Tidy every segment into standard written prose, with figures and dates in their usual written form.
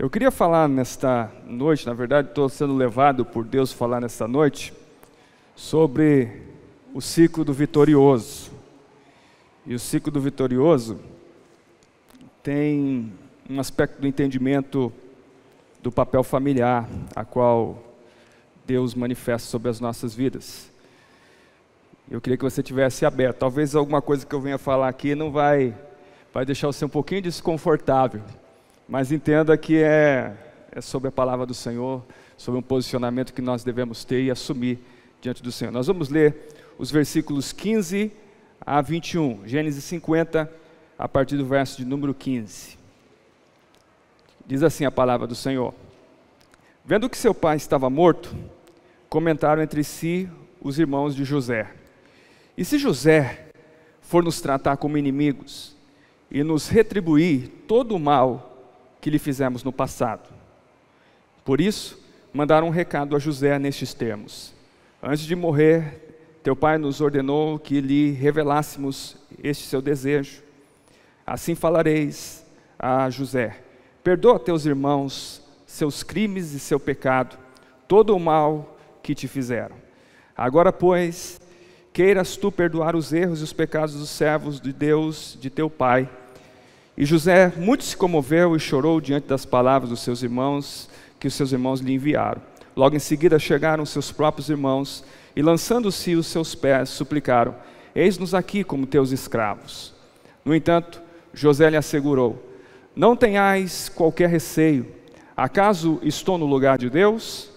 Eu queria falar nesta noite, na verdade estou sendo levado por Deus a falar nesta noite, sobre o ciclo do vitorioso. E o ciclo do vitorioso tem um aspecto do entendimento do papel familiar, a qual Deus manifesta sobre as nossas vidas. Eu queria que você tivesse aberto. Talvez alguma coisa que eu venha falar aqui não vai deixar você um pouquinho desconfortável, mas entenda que é sobre a palavra do Senhor, sobre um posicionamento que nós devemos ter e assumir diante do Senhor. Nós vamos ler os versículos 15 a 21, Gênesis 50, a partir do verso de número 15. Diz assim a palavra do Senhor: Vendo que seu pai estava morto, comentaram entre si os irmãos de José: E se José for nos tratar como inimigos e nos retribuir todo o mal que lhe fizemos no passado? Por isso, mandaram um recado a José nestes termos: Antes de morrer, teu pai nos ordenou que lhe revelássemos este seu desejo. Assim falareis a José: Perdoa teus irmãos seus crimes e seu pecado, todo o mal que te fizeram. Agora, pois, queiras tu perdoar os erros e os pecados dos servos de Deus, de teu pai. E José muito se comoveu e chorou diante das palavras dos seus irmãos, que os seus irmãos lhe enviaram. Logo em seguida chegaram seus próprios irmãos, e lançando-se os seus pés, suplicaram: Eis-nos aqui como teus escravos. No entanto, José lhe assegurou: Não tenhais qualquer receio. Acaso estou no lugar de Deus?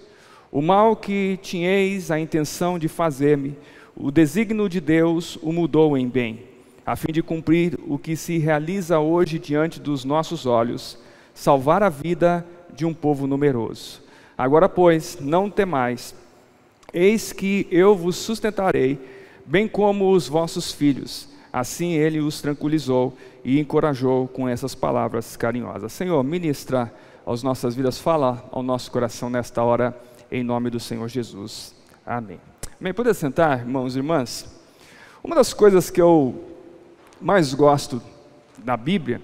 O mal que tinhais a intenção de fazer-me, o desígnio de Deus o mudou em bem, a fim de cumprir o que se realiza hoje diante dos nossos olhos, salvar a vida de um povo numeroso. Agora, pois, não temais, eis que eu vos sustentarei, bem como os vossos filhos. Assim ele os tranquilizou e encorajou com essas palavras carinhosas. Senhor, ministra às nossas vidas, fala ao nosso coração nesta hora, em nome do Senhor Jesus. Amém. Amém. Pode sentar, irmãos e irmãs? Uma das coisas que eu mais gosto da Bíblia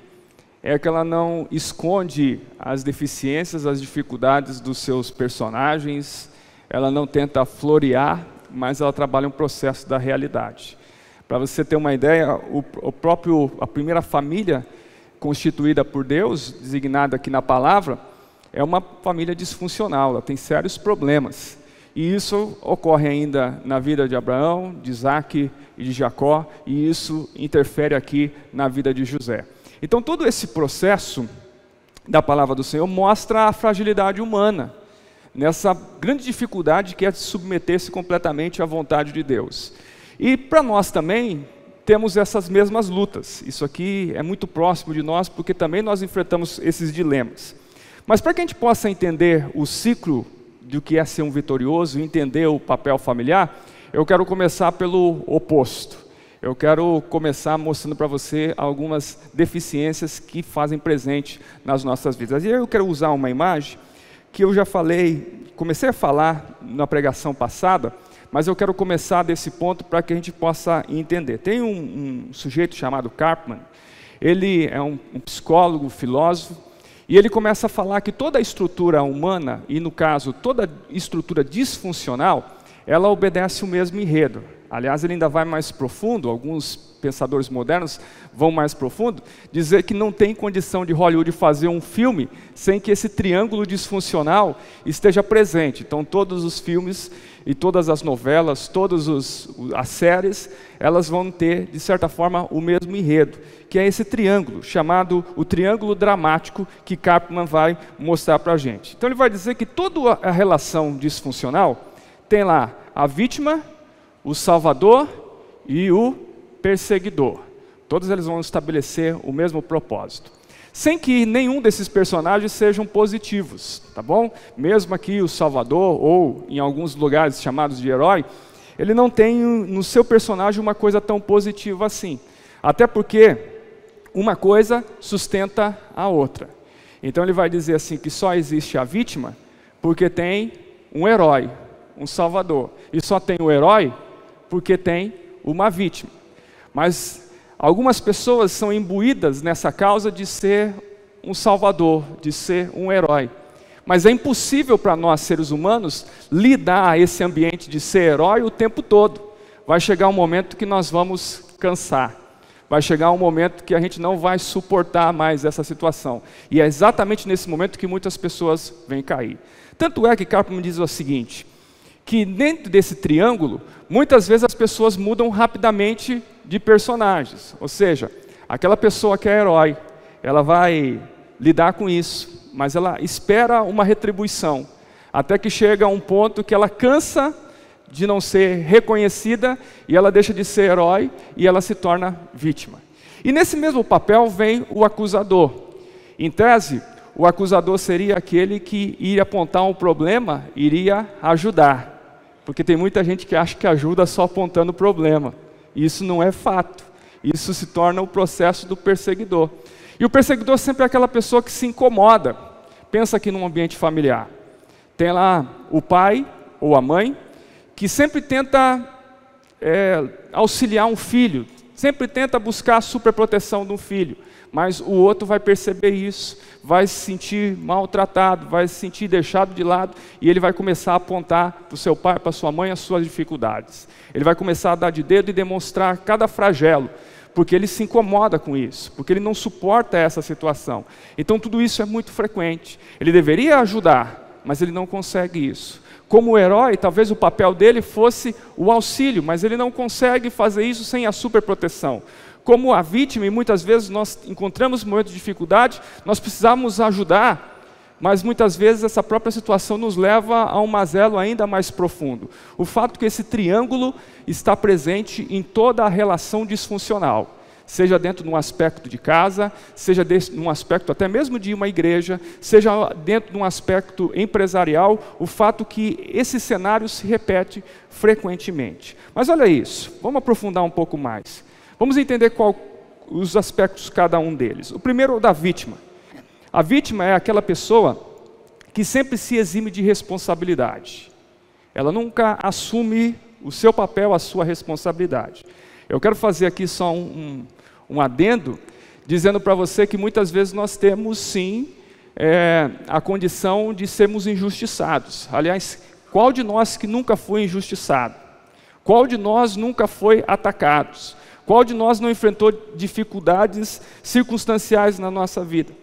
é que ela não esconde as deficiências, as dificuldades dos seus personagens, ela não tenta florear, mas ela trabalha um processo da realidade. Para você ter uma ideia, a primeira família constituída por Deus, designada aqui na palavra, é uma família disfuncional, ela tem sérios problemas. E isso ocorre ainda na vida de Abraão, de Isaac e de Jacó, e isso interfere aqui na vida de José. Então todo esse processo da palavra do Senhor mostra a fragilidade humana, nessa grande dificuldade que é submeter-se completamente à vontade de Deus. E para nós também temos essas mesmas lutas. Isso aqui é muito próximo de nós, porque também nós enfrentamos esses dilemas. Mas para que a gente possa entender o ciclo do que é ser um vitorioso, entender o papel familiar, eu quero começar pelo oposto. Eu quero começar mostrando para você algumas deficiências que fazem presente nas nossas vidas. E eu quero usar uma imagem que eu já comecei a falar na pregação passada, mas eu quero começar desse ponto para que a gente possa entender. Tem um sujeito chamado Karpman, ele é um psicólogo, filósofo, e ele começa a falar que toda a estrutura humana, e no caso toda estrutura disfuncional, ela obedece o mesmo enredo. Aliás, ele ainda vai mais profundo, alguns pensadores modernos vão mais profundo, dizer que não tem condição de Hollywood fazer um filme sem que esse triângulo disfuncional esteja presente. Então todos os filmes e todas as novelas, todas as séries, elas vão ter, de certa forma, o mesmo enredo, que é esse triângulo, chamado o triângulo dramático, que Karpman vai mostrar para a gente. Então ele vai dizer que toda a relação disfuncional tem lá a vítima, o salvador e o perseguidor. Todos eles vão estabelecer o mesmo propósito, sem que nenhum desses personagens sejam positivos, tá bom? Mesmo aqui o salvador, ou em alguns lugares chamados de herói, ele não tem no seu personagem uma coisa tão positiva assim. Até porque uma coisa sustenta a outra. Então ele vai dizer assim que só existe a vítima porque tem um herói, um salvador. E só tem o herói porque tem uma vítima. Mas algumas pessoas são imbuídas nessa causa de ser um salvador, de ser um herói. Mas é impossível para nós, seres humanos, lidar esse ambiente de ser herói o tempo todo. Vai chegar um momento que nós vamos cansar. Vai chegar um momento que a gente não vai suportar mais essa situação. E é exatamente nesse momento que muitas pessoas vêm cair. Tanto é que Carpman diz o seguinte, que dentro desse triângulo, muitas vezes as pessoas mudam rapidamente de personagens. Ou seja, aquela pessoa que é herói, ela vai lidar com isso, mas ela espera uma retribuição, até que chega a um ponto que ela cansa de não ser reconhecida, e ela deixa de ser herói, e ela se torna vítima. E nesse mesmo papel vem o acusador. Em tese, o acusador seria aquele que iria apontar um problema, iria ajudar. Porque tem muita gente que acha que ajuda só apontando o problema. Isso não é fato. Isso se torna o processo do perseguidor. E o perseguidor sempre é aquela pessoa que se incomoda. Pensa aqui num ambiente familiar. Tem lá o pai ou a mãe, que sempre tenta auxiliar um filho, sempre tenta buscar a superproteção de um filho, mas o outro vai perceber isso, vai se sentir maltratado, vai se sentir deixado de lado, e ele vai começar a apontar para o seu pai, para a sua mãe, as suas dificuldades. Ele vai começar a dar de dedo e demonstrar cada flagelo, porque ele se incomoda com isso, porque ele não suporta essa situação. Então tudo isso é muito frequente. Ele deveria ajudar, mas ele não consegue isso. Como herói, talvez o papel dele fosse o auxílio, mas ele não consegue fazer isso sem a superproteção. Como a vítima, e muitas vezes nós encontramos momentos de dificuldade, nós precisamos ajudar, mas muitas vezes essa própria situação nos leva a um mazelo ainda mais profundo. O fato que esse triângulo está presente em toda a relação disfuncional, seja dentro de um aspecto de casa, seja num aspecto até mesmo de uma igreja, seja dentro de um aspecto empresarial, o fato que esse cenário se repete frequentemente. Mas olha isso, vamos aprofundar um pouco mais. Vamos entender os aspectos de cada um deles. O primeiro é o da vítima. A vítima é aquela pessoa que sempre se exime de responsabilidade. Ela nunca assume o seu papel, a sua responsabilidade. Eu quero fazer aqui só um adendo, dizendo para você que muitas vezes nós temos sim a condição de sermos injustiçados. Aliás, qual de nós que nunca foi injustiçado? Qual de nós nunca foi atacado? Qual de nós não enfrentou dificuldades circunstanciais na nossa vida?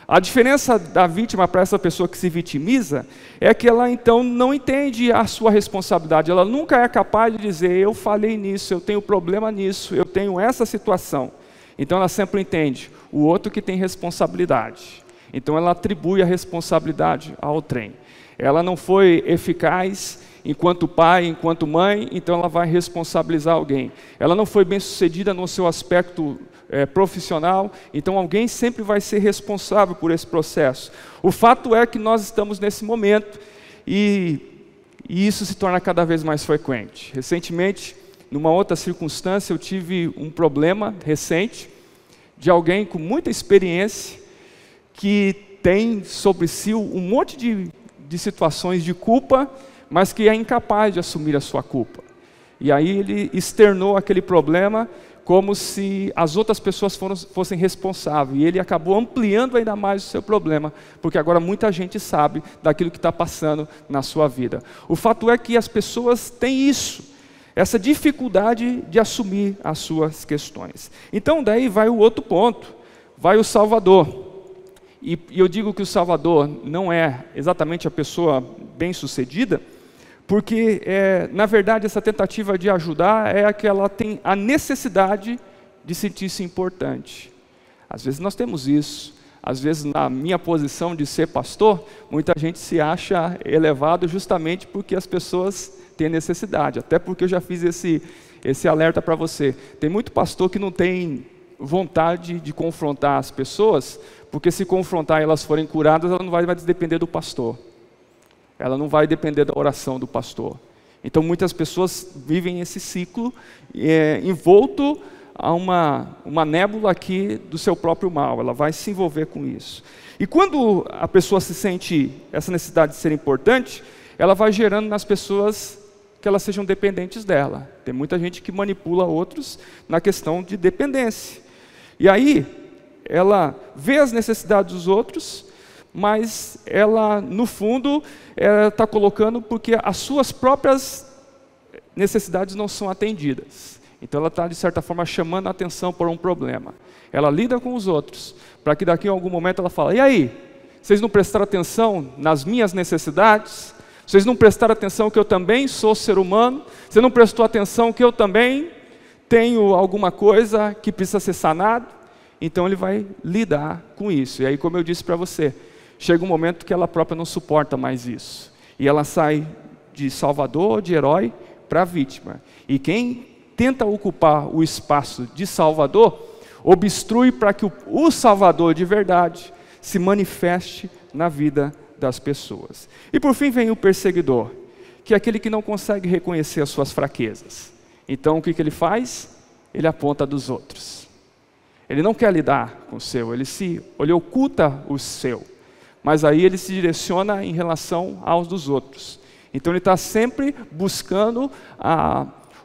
A diferença da vítima para essa pessoa que se vitimiza é que ela então não entende a sua responsabilidade. Ela nunca é capaz de dizer, eu falhei nisso, eu tenho problema nisso, eu tenho essa situação. Então ela sempre entende o outro que tem responsabilidade. Então ela atribui a responsabilidade ao trem. Ela não foi eficaz enquanto pai, enquanto mãe, então ela vai responsabilizar alguém. Ela não foi bem-sucedida no seu aspecto profissional, então alguém sempre vai ser responsável por esse processo. O fato é que nós estamos nesse momento e isso se torna cada vez mais frequente. Recentemente, numa outra circunstância, eu tive um problema recente de alguém com muita experiência que tem sobre si um monte de situações de culpa, mas que é incapaz de assumir a sua culpa. E aí ele externou aquele problema como se as outras pessoas fossem responsáveis. E ele acabou ampliando ainda mais o seu problema, porque agora muita gente sabe daquilo que está passando na sua vida. O fato é que as pessoas têm isso, essa dificuldade de assumir as suas questões. Então daí vai o outro ponto, vai o Salvador. E eu digo que o Salvador não é exatamente a pessoa bem-sucedida, porque, na verdade, essa tentativa de ajudar é que ela tem a necessidade de sentir-se importante. Às vezes nós temos isso. Às vezes, na minha posição de ser pastor, muita gente se acha elevado justamente porque as pessoas têm necessidade. Até porque eu já fiz esse alerta para você. Tem muito pastor que não tem vontade de confrontar as pessoas, porque se confrontar e elas forem curadas, ela não vai depender do pastor. Ela não vai depender da oração do pastor. Então muitas pessoas vivem esse ciclo envolto a uma nébula aqui do seu próprio mal. Ela vai se envolver com isso. E quando a pessoa se sente essa necessidade de ser importante, ela vai gerando nas pessoas que elas sejam dependentes dela. Tem muita gente que manipula outros na questão de dependência. E aí, ela vê as necessidades dos outros, mas ela, no fundo, está colocando porque as suas próprias necessidades não são atendidas. Então ela está, de certa forma, chamando a atenção por um problema. Ela lida com os outros, para que daqui a algum momento ela fale: e aí, vocês não prestaram atenção nas minhas necessidades? Vocês não prestaram atenção que eu também sou ser humano? Você não prestou atenção que eu também tenho alguma coisa que precisa ser sanado? Então ele vai lidar com isso. E aí, como eu disse para você, chega um momento que ela própria não suporta mais isso. E ela sai de salvador, de herói, para vítima. E quem tenta ocupar o espaço de salvador, obstrui para que o salvador de verdade se manifeste na vida das pessoas. E por fim vem o perseguidor, que é aquele que não consegue reconhecer as suas fraquezas. Então o que ele faz? Ele aponta dos outros. Ele não quer lidar com o seu, ele oculta o seu. Mas aí ele se direciona em relação aos dos outros. Então ele está sempre buscando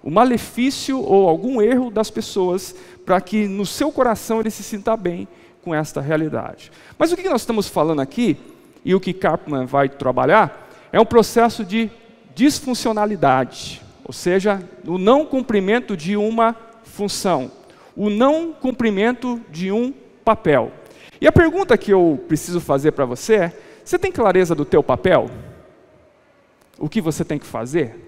o malefício ou algum erro das pessoas, para que no seu coração ele se sinta bem com esta realidade. Mas o que nós estamos falando aqui, e o que Karpman vai trabalhar, é um processo de disfuncionalidade, ou seja, o não cumprimento de uma função, o não cumprimento de um papel. E a pergunta que eu preciso fazer para você é: você tem clareza do teu papel? O que você tem que fazer?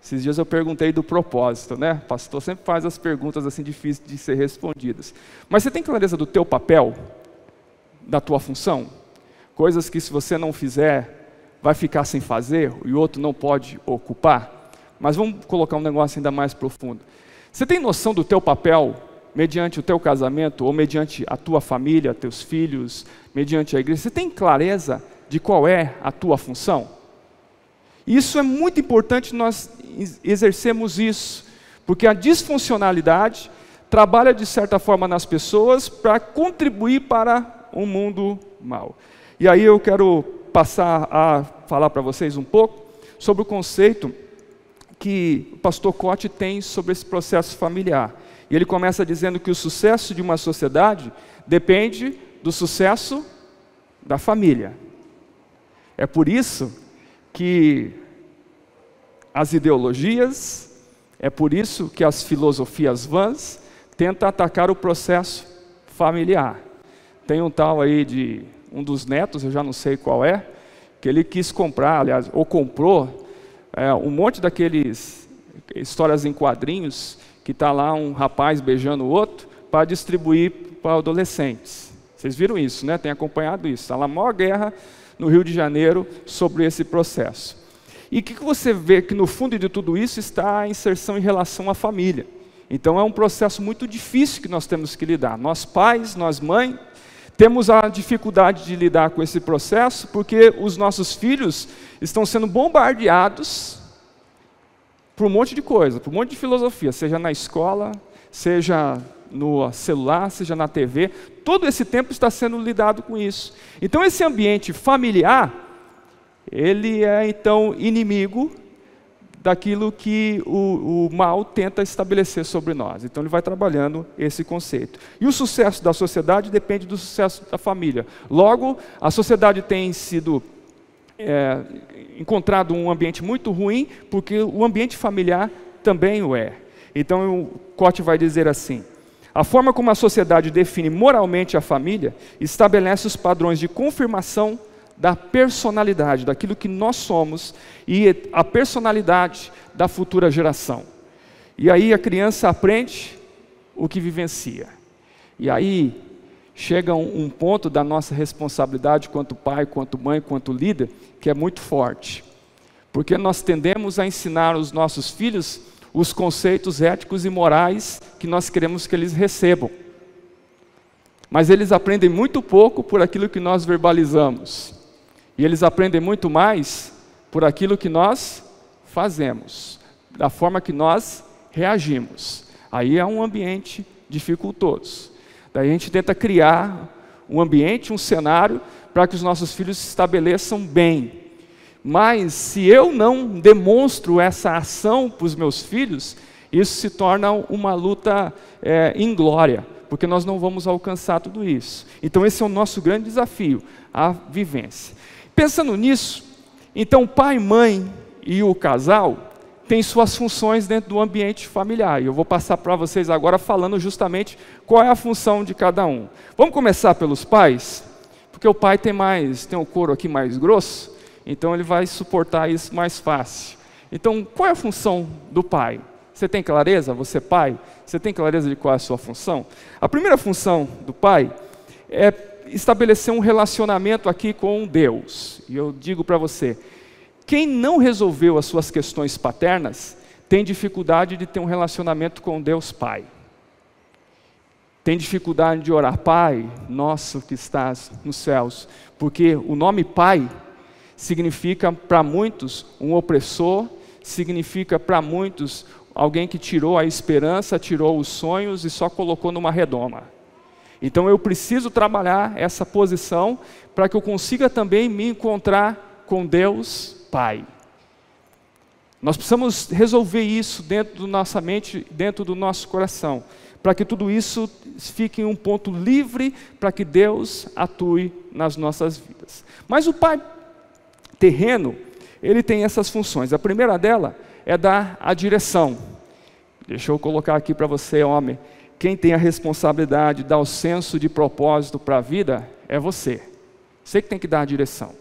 Esses dias eu perguntei do propósito, né? O pastor sempre faz as perguntas assim difíceis de ser respondidas. Mas você tem clareza do teu papel? Da tua função? Coisas que se você não fizer, vai ficar sem fazer e o outro não pode ocupar? Mas vamos colocar um negócio ainda mais profundo. Você tem noção do teu papel mediante o teu casamento, ou mediante a tua família, teus filhos, mediante a igreja? Você tem clareza de qual é a tua função? Isso é muito importante nós exercermos isso, porque a disfuncionalidade trabalha de certa forma nas pessoas para contribuir para um mundo mau. E aí eu quero passar a falar para vocês um pouco sobre o conceito que o pastor Cote tem sobre esse processo familiar. E ele começa dizendo que o sucesso de uma sociedade depende do sucesso da família. É por isso que as ideologias, é por isso que as filosofias vãs tentam atacar o processo familiar. Tem um tal aí de um dos netos, eu já não sei qual é, que ele quis comprar, aliás, ou comprou, um monte daqueles histórias em quadrinhos, que está lá um rapaz beijando o outro, para distribuir para adolescentes. Vocês viram isso, né? Tem acompanhado isso. Está lá a maior guerra no Rio de Janeiro sobre esse processo. E o que você vê que no fundo de tudo isso está a inserção em relação à família. Então é um processo muito difícil que nós temos que lidar. Nós pais, nós mães, temos a dificuldade de lidar com esse processo, porque os nossos filhos estão sendo bombardeados por um monte de coisa, por um monte de filosofia, seja na escola, seja no celular, seja na TV, todo esse tempo está sendo lidado com isso. Então esse ambiente familiar, ele é então inimigo daquilo que o mal tenta estabelecer sobre nós. Então ele vai trabalhando esse conceito. E o sucesso da sociedade depende do sucesso da família. Logo, a sociedade tem sido encontrado um ambiente muito ruim, porque o ambiente familiar também o é. Então o Cote vai dizer assim: a forma como a sociedade define moralmente a família estabelece os padrões de confirmação da personalidade, daquilo que nós somos, e a personalidade da futura geração. E aí a criança aprende o que vivencia. E aí chega um ponto da nossa responsabilidade quanto pai, quanto mãe, quanto líder, que é muito forte. Porque nós tendemos a ensinar aos nossos filhos os conceitos éticos e morais que nós queremos que eles recebam. Mas eles aprendem muito pouco por aquilo que nós verbalizamos. E eles aprendem muito mais por aquilo que nós fazemos, da forma que nós reagimos. Aí é um ambiente dificultoso. Daí a gente tenta criar um ambiente, um cenário, para que os nossos filhos se estabeleçam bem. Mas se eu não demonstro essa ação para os meus filhos, isso se torna uma luta inglória, porque nós não vamos alcançar tudo isso. Então esse é o nosso grande desafio, a vivência. Pensando nisso, então pai, mãe e o casal têm suas funções dentro do ambiente familiar. E eu vou passar para vocês agora falando justamente qual é a função de cada um. Vamos começar pelos pais, porque o pai tem o couro aqui mais grosso, então ele vai suportar isso mais fácil. Então, qual é a função do pai? Você tem clareza? Você pai? Você tem clareza de qual é a sua função? A primeira função do pai é estabelecer um relacionamento aqui com Deus. E eu digo para você, quem não resolveu as suas questões paternas, tem dificuldade de ter um relacionamento com Deus Pai. Tem dificuldade de orar, Pai nosso que estás nos céus, porque o nome Pai significa para muitos um opressor, significa para muitos alguém que tirou a esperança, tirou os sonhos e só colocou numa redoma. Então eu preciso trabalhar essa posição para que eu consiga também me encontrar com Deus Pai. Nós precisamos resolver isso dentro da nossa mente, dentro do nosso coração, para que tudo isso fique em um ponto livre, para que Deus atue nas nossas vidas. Mas o pai terreno, ele tem essas funções. A primeira dela é dar a direção. Deixa eu colocar aqui para você, homem. Quem tem a responsabilidade de dar o senso de propósito para a vida é você. Você que tem que dar a direção.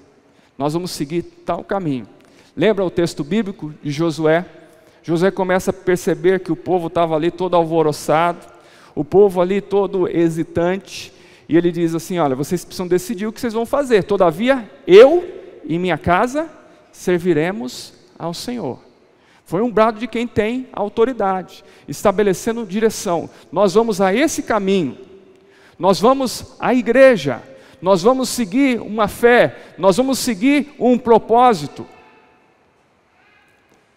Nós vamos seguir tal caminho. Lembra o texto bíblico de Josué? Josué começa a perceber que o povo estava ali todo alvoroçado, o povo ali todo hesitante, e ele diz assim, olha, vocês precisam decidir o que vocês vão fazer. Todavia, eu e minha casa serviremos ao Senhor. Foi um brado de quem tem autoridade, estabelecendo direção. Nós vamos a esse caminho, nós vamos à igreja, nós vamos seguir uma fé, nós vamos seguir um propósito.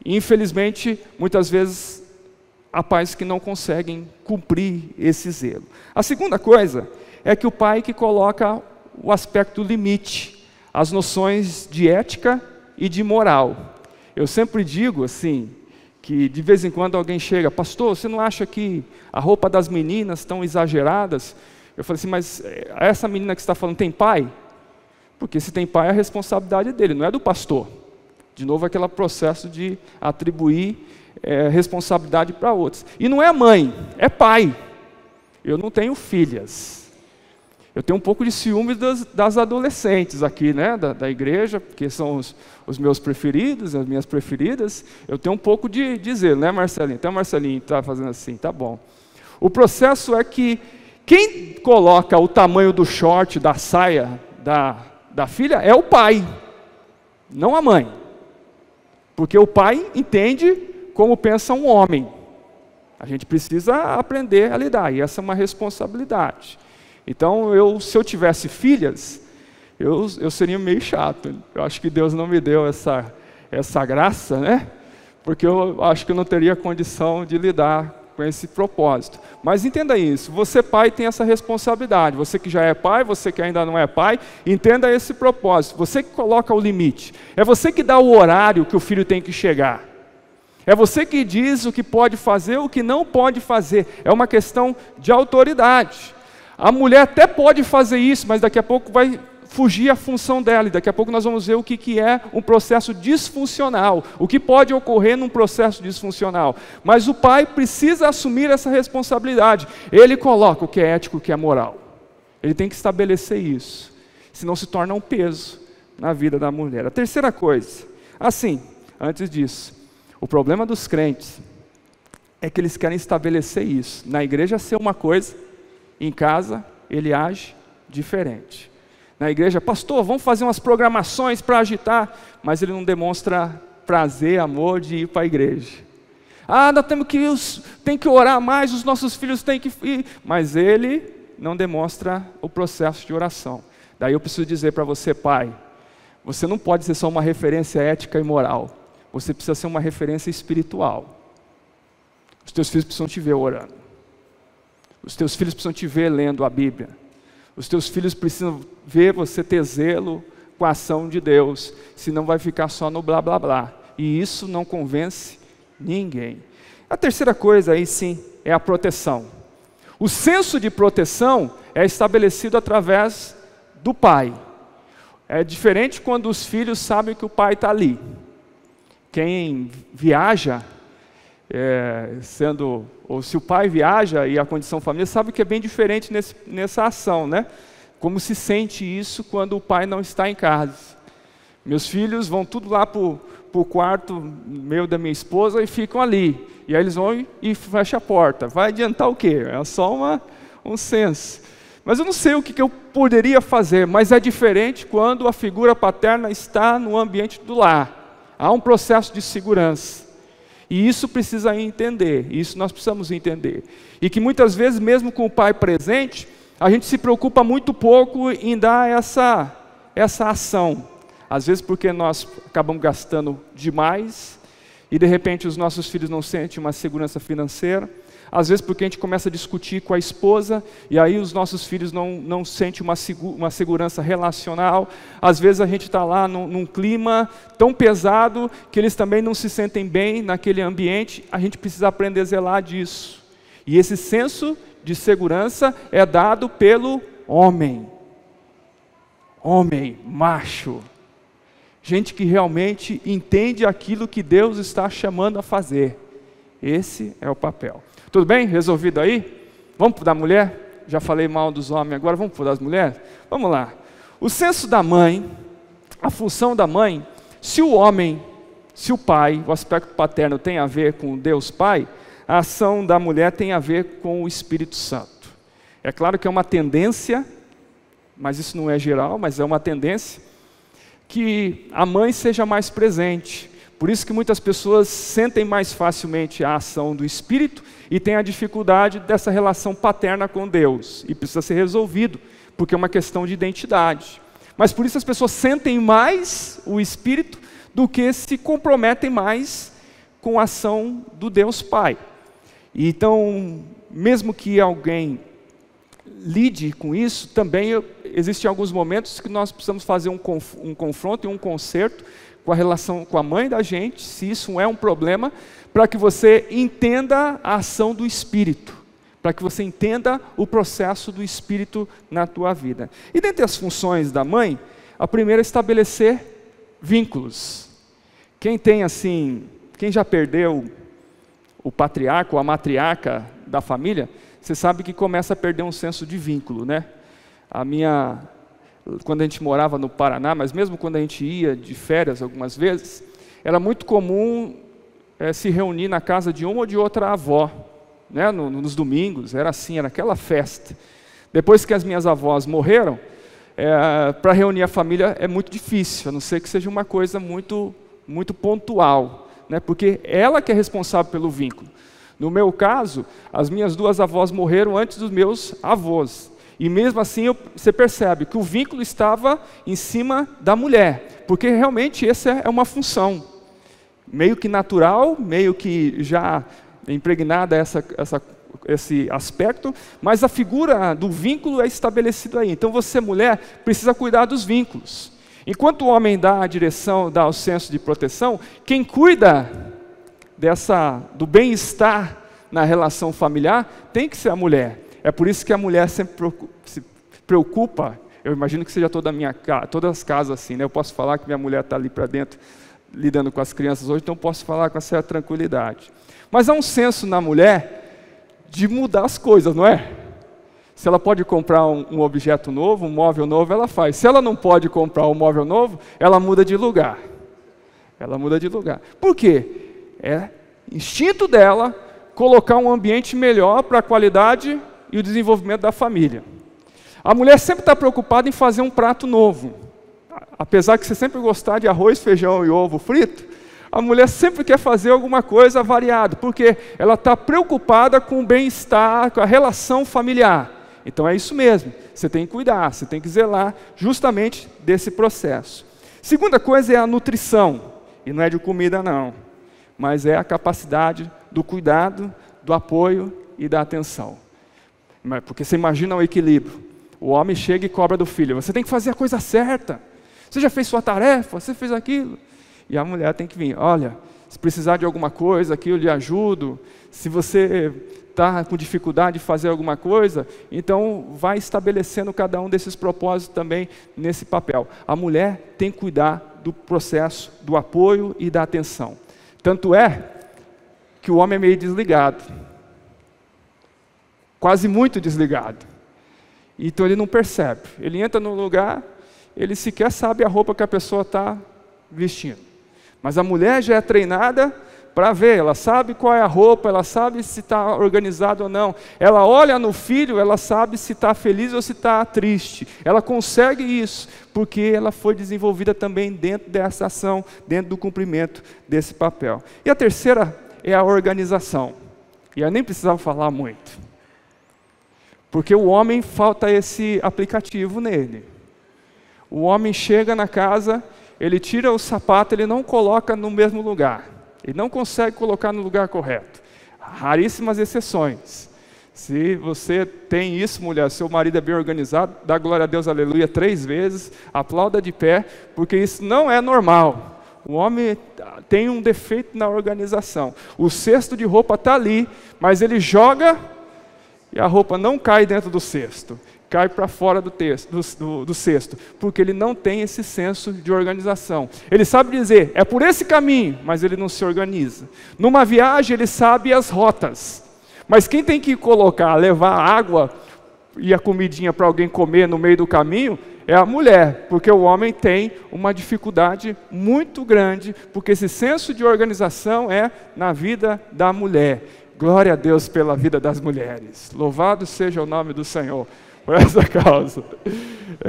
Infelizmente, muitas vezes, há pais que não conseguem cumprir esse zelo. A segunda coisa é que o pai que coloca o aspecto limite, as noções de ética e de moral. Eu sempre digo assim, que de vez em quando alguém chega, pastor, você não acha que a roupa das meninas estão exageradas? Eu falei assim, mas essa menina que você está falando tem pai? Porque se tem pai, a responsabilidade é dele, não é do pastor. De novo, aquele processo de atribuir responsabilidade para outros. E não é mãe, é pai. Eu não tenho filhas. Eu tenho um pouco de ciúme das adolescentes aqui, né, da igreja, porque são os meus preferidos, as minhas preferidas. Eu tenho um pouco de zelo, né, Marcelinho? Então, Marcelinho está fazendo assim, tá bom. O processo é que quem coloca o tamanho do short, da saia da filha, é o pai, não a mãe. Porque o pai entende como pensa um homem. A gente precisa aprender a lidar, e essa é uma responsabilidade. Então, se eu tivesse filhas, eu seria meio chato. Eu acho que Deus não me deu essa graça, né? Porque eu acho que eu não teria condição de lidar com esse propósito. Mas entenda isso, você pai tem essa responsabilidade. Você que já é pai, você que ainda não é pai, entenda esse propósito. Você que coloca o limite. É você que dá o horário que o filho tem que chegar. É você que diz o que pode fazer, o que não pode fazer. É uma questão de autoridade. A mulher até pode fazer isso, mas daqui a pouco vai fugir a função dela, e daqui a pouco nós vamos ver o que é um processo disfuncional, o que pode ocorrer num processo disfuncional. Mas o pai precisa assumir essa responsabilidade. Ele coloca o que é ético, o que é moral. Ele tem que estabelecer isso, senão se torna um peso na vida da mulher. A terceira coisa, assim, antes disso, o problema dos crentes é que eles querem estabelecer isso. Na igreja ser uma coisa, em casa ele age diferente. Na igreja, pastor, vamos fazer umas programações para agitar, mas ele não demonstra prazer, amor de ir para a igreja. Nós tem que orar mais, os nossos filhos têm que ir, mas ele não demonstra o processo de oração. Daí eu preciso dizer para você, pai, você não pode ser só uma referência ética e moral, você precisa ser uma referência espiritual. Os teus filhos precisam te ver orando. Os teus filhos precisam te ver lendo a Bíblia. Os teus filhos precisam ver você ter zelo com a ação de Deus, senão vai ficar só no blá blá blá. E isso não convence ninguém. A terceira coisa aí sim é a proteção. O senso de proteção é estabelecido através do pai. É diferente quando os filhos sabem que o pai está ali. Quem viaja, ou se o pai viaja e a condição familiar, sabe que é bem diferente nessa ação, né? Como se sente isso quando o pai não está em casa. Meus filhos vão tudo lá para o quarto meu da minha esposa e ficam ali. E aí eles vão e fecham a porta. Vai adiantar o quê? É só um senso. Mas eu não sei o que eu poderia fazer, mas é diferente quando a figura paterna está no ambiente do lar. Há um processo de segurança. E isso precisa entender, isso nós precisamos entender. E que muitas vezes, mesmo com o pai presente, a gente se preocupa muito pouco em dar essa ação. Às vezes porque nós acabamos gastando demais, e de repente os nossos filhos não sentem uma segurança financeira. Às vezes porque a gente começa a discutir com a esposa, e aí os nossos filhos não sentem uma segurança relacional. Às vezes a gente está lá num clima tão pesado, que eles também não se sentem bem naquele ambiente. A gente precisa aprender a zelar disso. E esse senso de segurança é dado pelo homem. Homem, macho. Gente que realmente entende aquilo que Deus está chamando a fazer. Esse é o papel. Tudo bem? Resolvido aí? Vamos para da mulher? Já falei mal dos homens, agora vamos para das mulheres? Vamos lá. O senso da mãe, a função da mãe, se o pai, o aspecto paterno tem a ver com Deus Pai, a ação da mulher tem a ver com o Espírito Santo. É claro que é uma tendência, mas isso não é geral, mas é uma tendência, que a mãe seja mais presente. Por isso que muitas pessoas sentem mais facilmente a ação do Espírito e têm a dificuldade dessa relação paterna com Deus. E precisa ser resolvido, porque é uma questão de identidade. Mas por isso as pessoas sentem mais o Espírito do que se comprometem mais com a ação do Deus Pai. Então, mesmo que alguém lide com isso, também existem alguns momentos que nós precisamos fazer um confronto e um conserto com a relação com a mãe da gente, se isso é um problema, para que você entenda a ação do Espírito, para que você entenda o processo do Espírito na tua vida. E dentre as funções da mãe, a primeira é estabelecer vínculos. Quem já perdeu o patriarca ou a matriarca da família, você sabe que começa a perder um senso de vínculo, né? Quando a gente morava no Paraná, mas mesmo quando a gente ia de férias algumas vezes, era muito comum se reunir na casa de uma ou de outra avó, né? Nos domingos, era assim, era aquela festa. Depois que as minhas avós morreram, para reunir a família é muito difícil, a não ser que seja uma coisa muito, muito pontual, né? Porque ela que é responsável pelo vínculo. No meu caso, as minhas duas avós morreram antes dos meus avós. E mesmo assim você percebe que o vínculo estava em cima da mulher, porque realmente essa é uma função, meio que natural, meio que já impregnada esse aspecto, mas a figura do vínculo é estabelecida aí. Então você, mulher, precisa cuidar dos vínculos. Enquanto o homem dá a direção, dá o senso de proteção, quem cuida do bem-estar na relação familiar tem que ser a mulher. É por isso que a mulher sempre se preocupa. Eu imagino que seja todas as casas assim, né? Eu posso falar que minha mulher está ali para dentro, lidando com as crianças hoje, então posso falar com certa tranquilidade. Mas há um senso na mulher de mudar as coisas, não é? Se ela pode comprar um objeto novo, um móvel novo, ela faz. Se ela não pode comprar um móvel novo, ela muda de lugar. Ela muda de lugar. Por quê? É instinto dela colocar um ambiente melhor para a qualidade e o desenvolvimento da família. A mulher sempre está preocupada em fazer um prato novo. Apesar que você sempre gostar de arroz, feijão e ovo frito, a mulher sempre quer fazer alguma coisa variada, porque ela está preocupada com o bem-estar, com a relação familiar. Então é isso mesmo, você tem que cuidar, você tem que zelar justamente desse processo. Segunda coisa é a nutrição, e não é de comida não, mas é a capacidade do cuidado, do apoio e da atenção. Porque você imagina o equilíbrio. O homem chega e cobra do filho. Você tem que fazer a coisa certa. Você já fez sua tarefa? Você fez aquilo? E a mulher tem que vir. Olha, se precisar de alguma coisa aqui eu lhe ajudo. Se você está com dificuldade de fazer alguma coisa, então vai estabelecendo cada um desses propósitos também nesse papel. A mulher tem que cuidar do processo, do apoio e da atenção. Tanto é que o homem é meio desligado, quase muito desligado. Então ele não percebe. Ele entra no lugar, ele sequer sabe a roupa que a pessoa está vestindo. Mas a mulher já é treinada para ver, ela sabe qual é a roupa, ela sabe se está organizado ou não. Ela olha no filho, ela sabe se está feliz ou se está triste. Ela consegue isso, porque ela foi desenvolvida também dentro dessa ação, dentro do cumprimento desse papel. E a terceira é a organização. E eu nem precisava falar muito. Porque o homem falta esse aplicativo nele. O homem chega na casa, ele tira o sapato, ele não coloca no mesmo lugar. Ele não consegue colocar no lugar correto. Raríssimas exceções. Se você tem isso, mulher, seu marido é bem organizado, dá glória a Deus, aleluia, 3 vezes, aplauda de pé, porque isso não é normal. O homem tem um defeito na organização. O cesto de roupa está ali, mas ele joga e a roupa não cai dentro do cesto. Cai para fora do cesto, porque ele não tem esse senso de organização. Ele sabe dizer, é por esse caminho, mas ele não se organiza. Numa viagem ele sabe as rotas, mas quem tem que colocar, levar água e a comidinha para alguém comer no meio do caminho, é a mulher, porque o homem tem uma dificuldade muito grande, porque esse senso de organização é na vida da mulher. Glória a Deus pela vida das mulheres. Louvado seja o nome do Senhor por essa causa.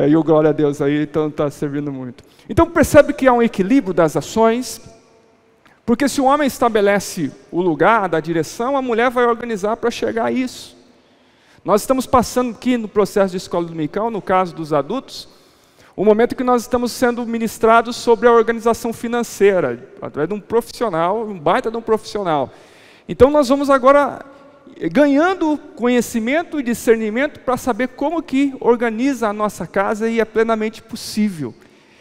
E o glória a Deus aí, então está servindo muito. Então percebe que há um equilíbrio das ações, porque se o homem estabelece o lugar da direção, a mulher vai organizar para chegar a isso. Nós estamos passando aqui no processo de escola dominical, no caso dos adultos, o momento que nós estamos sendo ministrados sobre a organização financeira, através de um profissional, um baita de um profissional. Então nós vamos agora ganhando conhecimento e discernimento para saber como que organiza a nossa casa, e é plenamente possível.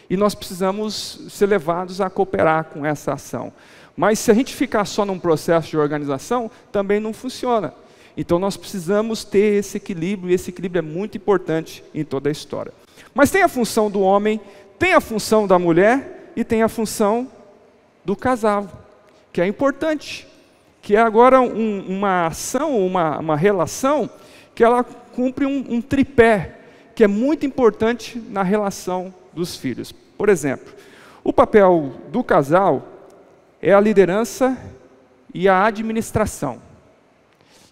E nós precisamos ser levados a cooperar com essa ação. Mas se a gente ficar só num processo de organização, também não funciona. Então nós precisamos ter esse equilíbrio, e esse equilíbrio é muito importante em toda a história. Mas tem a função do homem, tem a função da mulher e tem a função do casal, que é importante. Que é agora uma ação, uma relação, que ela cumpre um tripé, que é muito importante na relação dos filhos. Por exemplo, o papel do casal é a liderança e a administração.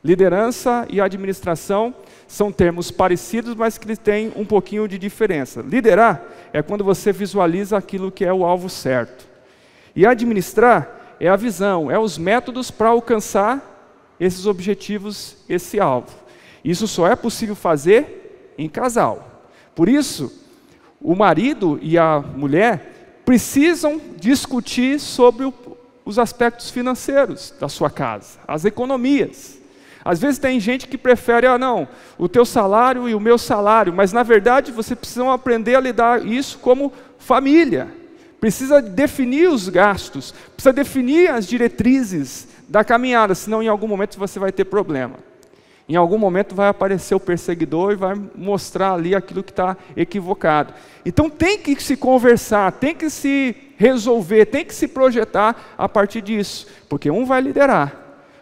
Liderança e administração são termos parecidos, mas que têm um pouquinho de diferença. Liderar é quando você visualiza aquilo que é o alvo certo. E administrar é a visão, é os métodos para alcançar esses objetivos, esse alvo. Isso só é possível fazer em casal. Por isso, o marido e a mulher precisam discutir sobre os aspectos financeiros da sua casa, as economias. Às vezes tem gente que prefere, não, o teu salário e o meu salário, mas na verdade vocês precisam aprender a lidar isso como família. Precisa definir os gastos, precisa definir as diretrizes da caminhada, senão em algum momento você vai ter problema. Em algum momento vai aparecer o perseguidor e vai mostrar ali aquilo que está equivocado. Então tem que se conversar, tem que se resolver, tem que se projetar a partir disso, porque um vai liderar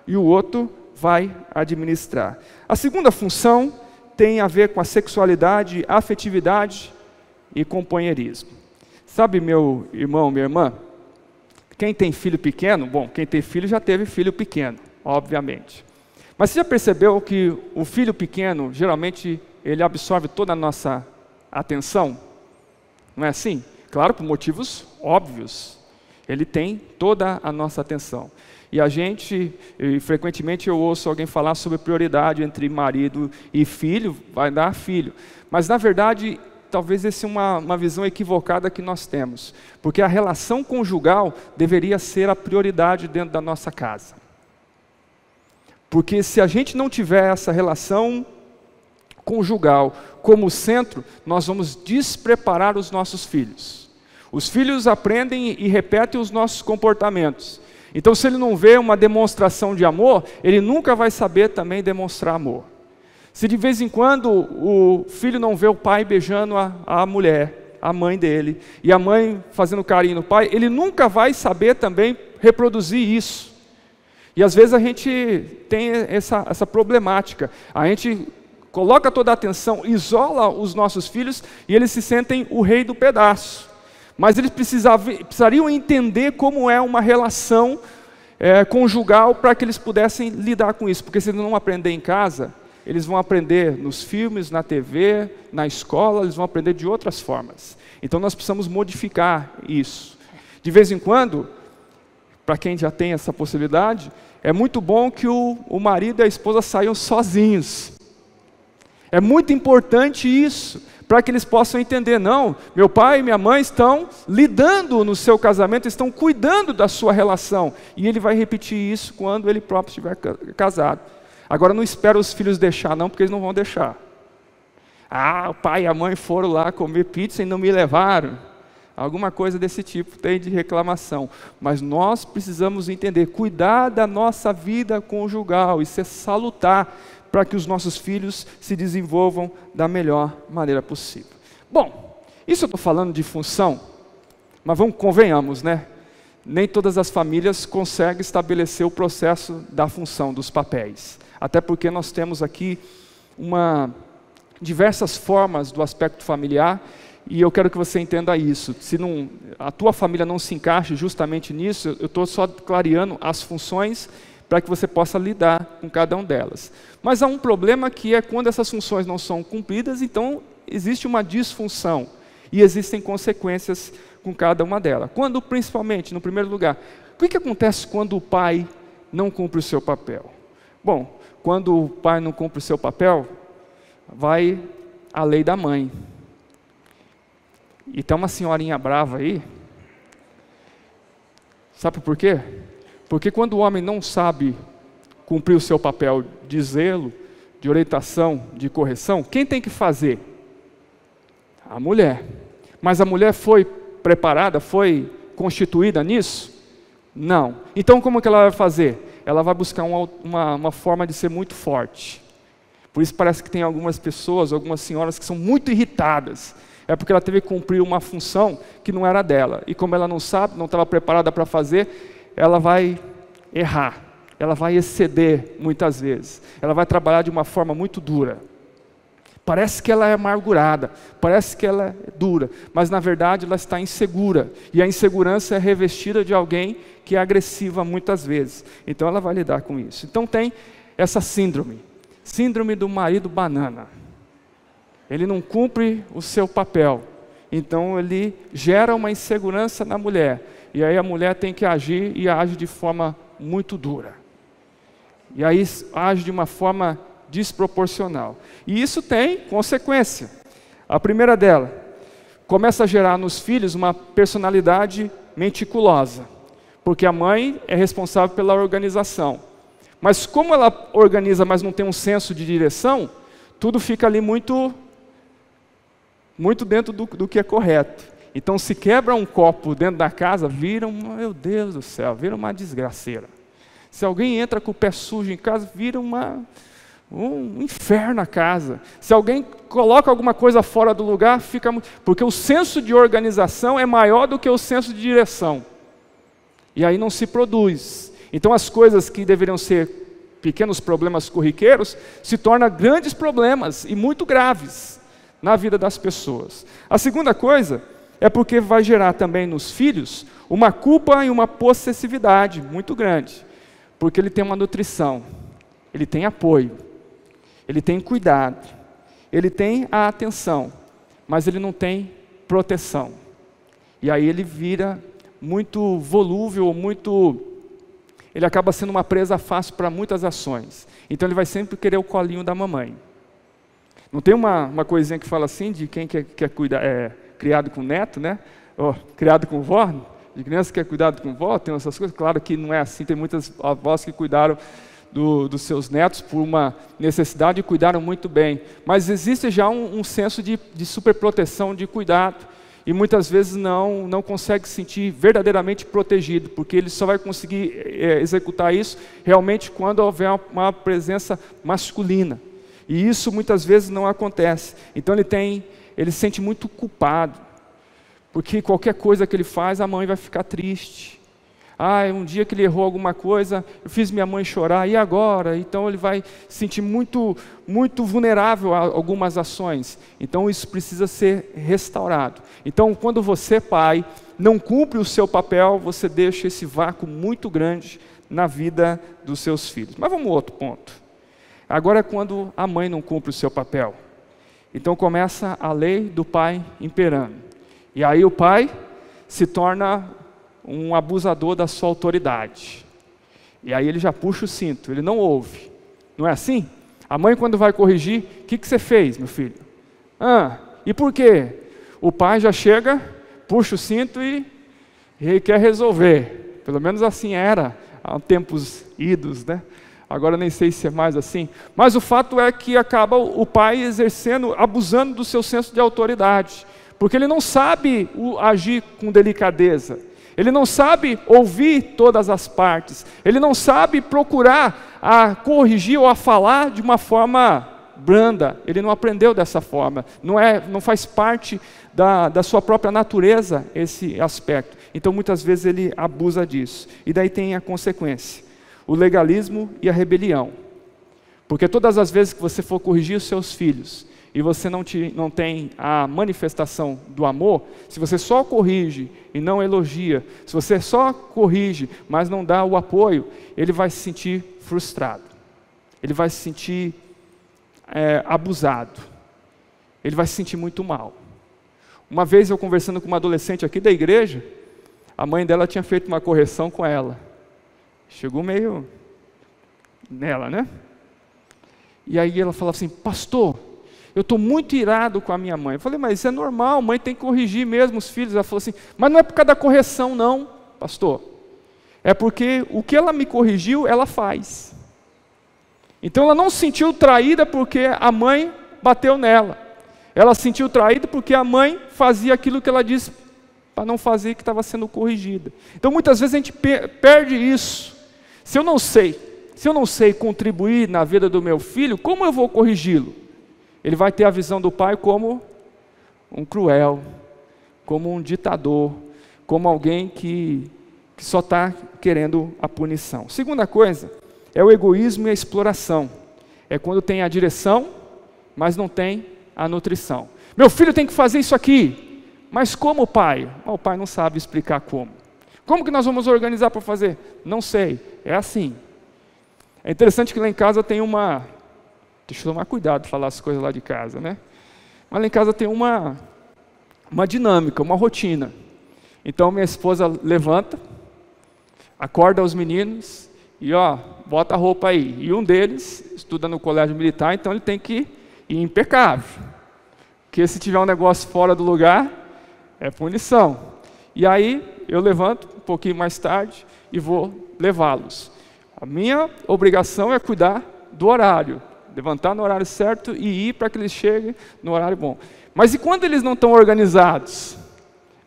e o outro vai administrar. A segunda função tem a ver com a sexualidade, afetividade e companheirismo. Sabe, meu irmão, minha irmã, quem tem filho pequeno, bom, quem tem filho já teve filho pequeno, obviamente. Mas você já percebeu que o filho pequeno, geralmente, ele absorve toda a nossa atenção? Não é assim? Claro, por motivos óbvios. Ele tem toda a nossa atenção. E frequentemente eu ouço alguém falar sobre prioridade entre marido e filho, vai dar filho. Mas na verdade, talvez essa é uma visão equivocada que nós temos. Porque a relação conjugal deveria ser a prioridade dentro da nossa casa. Porque se a gente não tiver essa relação conjugal como centro, nós vamos despreparar os nossos filhos. Os filhos aprendem e repetem os nossos comportamentos. Então, se ele não vê uma demonstração de amor, ele nunca vai saber também demonstrar amor. Se de vez em quando o filho não vê o pai beijando a mulher, a mãe dele, e a mãe fazendo carinho no pai, ele nunca vai saber também reproduzir isso. E às vezes a gente tem essa problemática. A gente coloca toda a atenção, isola os nossos filhos e eles se sentem o rei do pedaço. Mas eles precisariam entender como é uma relação conjugal para que eles pudessem lidar com isso. Porque se eles não aprender em casa, eles vão aprender nos filmes, na TV, na escola, eles vão aprender de outras formas. Então nós precisamos modificar isso. De vez em quando, para quem já tem essa possibilidade, é muito bom que o marido e a esposa saiam sozinhos. É muito importante isso, para que eles possam entender, não, meu pai e minha mãe estão lidando no seu casamento, estão cuidando da sua relação. E ele vai repetir isso quando ele próprio estiver casado. Agora não espera os filhos deixar não, porque eles não vão deixar. Ah, o pai e a mãe foram lá comer pizza e não me levaram. Alguma coisa desse tipo tem de reclamação. Mas nós precisamos entender, cuidar da nossa vida conjugal, isso é salutar para que os nossos filhos se desenvolvam da melhor maneira possível. Bom, isso eu estou falando de função, mas convenhamos, né? Nem todas as famílias conseguem estabelecer o processo da função, dos papéis. Até porque nós temos aqui diversas formas do aspecto familiar. E eu quero que você entenda isso. Se a tua família não se encaixa justamente nisso, eu estou só clareando as funções para que você possa lidar com cada uma delas. Mas há um problema que é quando essas funções não são cumpridas, então existe uma disfunção e existem consequências com cada uma delas. Quando, principalmente, no primeiro lugar, o que acontece quando o pai não cumpre o seu papel? Bom, quando o pai não cumpre o seu papel, vai a lei da mãe. E tem uma senhorinha brava aí. Sabe por quê? Porque quando o homem não sabe cumprir o seu papel de zelo, de orientação, de correção, quem tem que fazer? A mulher. Mas a mulher foi preparada, foi constituída nisso? Não. Então como que ela vai fazer? Ela vai buscar uma forma de ser muito forte. Por isso parece que tem algumas pessoas, algumas senhoras que são muito irritadas. É porque ela teve que cumprir uma função que não era dela. E como ela não sabe, não estava preparada para fazer, ela vai errar. Ela vai exceder muitas vezes. Ela vai trabalhar de uma forma muito dura. Parece que ela é amargurada, parece que ela é dura, mas na verdade ela está insegura. E a insegurança é revestida de alguém que é agressiva muitas vezes. Então ela vai lidar com isso. Então tem essa síndrome do marido banana. Ele não cumpre o seu papel, então ele gera uma insegurança na mulher, e aí a mulher tem que agir e age de forma muito dura, e aí age de uma forma desproporcional, e isso tem consequência. A primeira dela, começa a gerar nos filhos uma personalidade meticulosa, porque a mãe é responsável pela organização, mas como ela organiza, mas não tem um senso de direção, tudo fica ali muito dentro do que é correto. Então, se quebra um copo dentro da casa, meu Deus do céu, vira uma desgraceira. Se alguém entra com o pé sujo em casa, vira um inferno a casa. Se alguém coloca alguma coisa fora do lugar, porque o senso de organização é maior do que o senso de direção. E aí não se produz. Então, as coisas que deveriam ser pequenos problemas corriqueiros, se tornam grandes problemas e muito graves na vida das pessoas. A segunda coisa é porque vai gerar também nos filhos uma culpa e uma possessividade muito grande, porque ele tem uma nutrição, ele tem apoio, ele tem cuidado, ele tem a atenção, mas ele não tem proteção. E aí ele vira muito volúvel, ele acaba sendo uma presa fácil para muitas ações. Então ele vai sempre querer o colinho da mamãe. Não tem uma coisinha que fala assim, de quem quer criado com neto, né? Criado com vó, de criança que é cuidado com vó, tem essas coisas. Claro que não é assim, tem muitas avós que cuidaram dos seus netos por uma necessidade e cuidaram muito bem. Mas existe já um senso de superproteção, de cuidado. e muitas vezes não consegue se sentir verdadeiramente protegido, porque ele só vai conseguir executar isso realmente quando houver uma presença masculina. E isso muitas vezes não acontece. Então ele se sente muito culpado, porque qualquer coisa que ele faz, a mãe vai ficar triste. Um dia que ele errou alguma coisa, eu fiz minha mãe chorar, e agora? Então ele vai se sentir muito, muito vulnerável a algumas ações. Então isso precisa ser restaurado. Então quando você, pai, não cumpre o seu papel, você deixa esse vácuo muito grande na vida dos seus filhos. Mas vamos ao outro ponto. Agora é quando a mãe não cumpre o seu papel. Então começa a lei do pai imperando. E aí o pai se torna um abusador da sua autoridade. E aí ele já puxa o cinto, ele não ouve. Não é assim? A mãe, quando vai corrigir, o que você fez, meu filho? E por quê? O pai já chega, puxa o cinto e quer resolver. Pelo menos assim era há tempos idos, né? Agora nem sei se é mais assim. Mas o fato é que acaba o pai abusando do seu senso de autoridade. Porque ele não sabe agir com delicadeza. Ele não sabe ouvir todas as partes. Ele não sabe procurar a corrigir ou a falar de uma forma branda. Ele não aprendeu dessa forma. Não faz parte da sua própria natureza esse aspecto. Então muitas vezes ele abusa disso. E daí tem a consequência: o legalismo e a rebelião. Porque todas as vezes que você for corrigir os seus filhos e você não tem a manifestação do amor, se você só corrige e não elogia, se você só corrige, mas não dá o apoio, ele vai se sentir frustrado, ele vai se sentir abusado, ele vai se sentir muito mal. Uma vez eu conversando com uma adolescente aqui da igreja, a mãe dela tinha feito uma correção com ela, chegou meio nela, né? E aí ela falava assim: pastor, eu estou muito irado com a minha mãe. Eu falei: mas isso é normal, mãe tem que corrigir mesmo os filhos. Ela falou assim: mas não é por causa da correção não, pastor. É porque o que ela me corrigiu, ela faz. Então ela não se sentiu traída porque a mãe bateu nela. Ela se sentiu traída porque a mãe fazia aquilo que ela disse para não fazer, que estava sendo corrigida. Então muitas vezes a gente perde isso. Se eu não sei contribuir na vida do meu filho, como eu vou corrigi-lo? Ele vai ter a visão do pai como um cruel, como um ditador, como alguém que só está querendo a punição. Segunda coisa é o egoísmo e a exploração. É quando tem a direção, mas não tem a nutrição. Meu filho tem que fazer isso aqui, mas como, pai? O pai não sabe explicar como. Como que nós vamos organizar para fazer? Não sei, é assim. É interessante que lá em casa tem uma... Deixa eu tomar cuidado de falar as coisas lá de casa, né? Mas lá em casa tem uma dinâmica, uma rotina. Então minha esposa levanta, acorda os meninos e bota a roupa aí. E um deles estuda no colégio militar, então ele tem que ir impecável. Porque se tiver um negócio fora do lugar, é punição. E aí eu levanto um pouquinho mais tarde e vou levá-los. A minha obrigação é cuidar do horário. Levantar no horário certo e ir para que eles cheguem no horário bom. Mas e quando eles não estão organizados?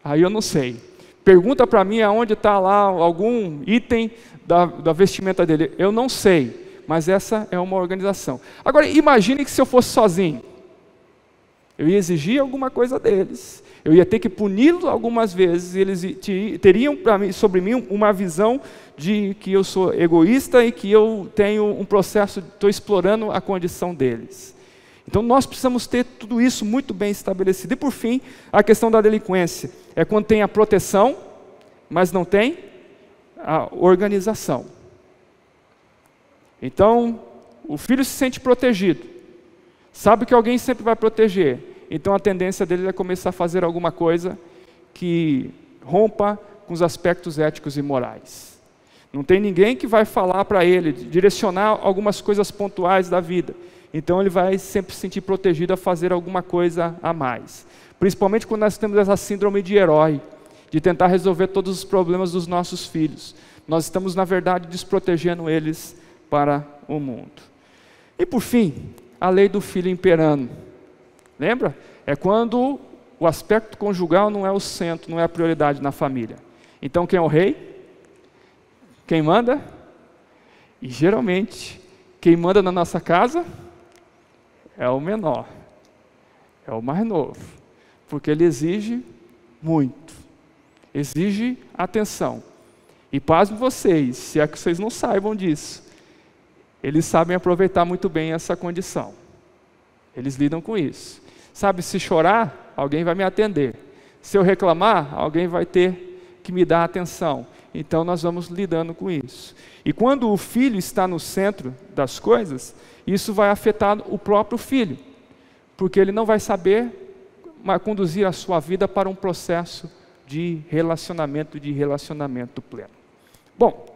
Aí eu não sei. Pergunta para mim aonde está lá algum item da vestimenta dele. Eu não sei, mas essa é uma organização. Agora imagine que se eu fosse sozinho, eu ia exigir alguma coisa deles. Eu ia ter que puni-los algumas vezes, e eles teriam sobre mim uma visão de que eu sou egoísta e que eu tenho um processo, estou explorando a condição deles. Então nós precisamos ter tudo isso muito bem estabelecido. E por fim, a questão da delinquência. É quando tem a proteção, mas não tem a organização. Então, o filho se sente protegido, sabe que alguém sempre vai proteger. Então a tendência dele é começar a fazer alguma coisa que rompa com os aspectos éticos e morais. Não tem ninguém que vai falar para ele, direcionar algumas coisas pontuais da vida. Então ele vai sempre se sentir protegido a fazer alguma coisa a mais. Principalmente quando nós temos essa síndrome de herói, de tentar resolver todos os problemas dos nossos filhos. Nós estamos, na verdade, desprotegendo eles para o mundo. E por fim, a lei do filho imperando. Lembra? É quando o aspecto conjugal não é o centro, não é a prioridade na família. Então quem é o rei? Quem manda? E geralmente, quem manda na nossa casa é o menor, é o mais novo, porque ele exige muito, exige atenção. E pasmem vocês, se é que vocês não saibam disso, eles sabem aproveitar muito bem essa condição. Eles lidam com isso. Sabe, se chorar, alguém vai me atender. Se eu reclamar, alguém vai ter que me dar atenção. Então nós vamos lidando com isso. E quando o filho está no centro das coisas, isso vai afetar o próprio filho, porque ele não vai saber conduzir a sua vida para um processo de relacionamento pleno. Bom,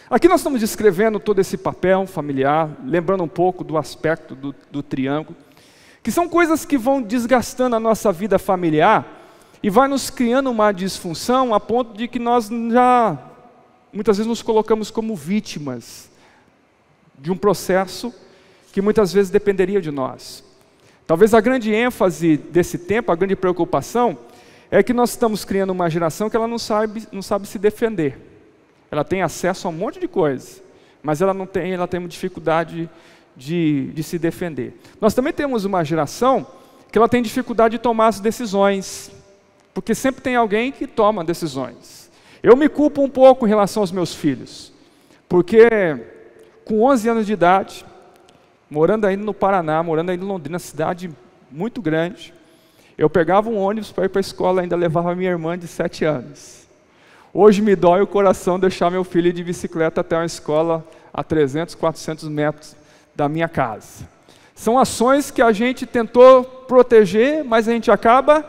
aqui nós estamos descrevendo todo esse papel familiar, lembrando um pouco do aspecto do triângulo, que são coisas que vão desgastando a nossa vida familiar e vai nos criando uma disfunção a ponto de que nós já, muitas vezes, nos colocamos como vítimas de um processo que muitas vezes dependeria de nós. Talvez a grande ênfase desse tempo, a grande preocupação, é que nós estamos criando uma geração que ela não sabe se defender. Ela tem acesso a um monte de coisa, mas ela tem uma dificuldade de se defender. Nós também temos uma geração que ela tem dificuldade de tomar as decisões, porque sempre tem alguém que toma decisões. Eu me culpo um pouco em relação aos meus filhos, porque com 11 anos de idade, morando ainda no Paraná, morando ainda em Londrina, cidade muito grande, eu pegava um ônibus para ir para a escola, ainda levava minha irmã de 7 anos. Hoje me dói o coração deixar meu filho ir de bicicleta até uma escola a 300, 400 metros da minha casa. São ações que a gente tentou proteger, mas a gente acaba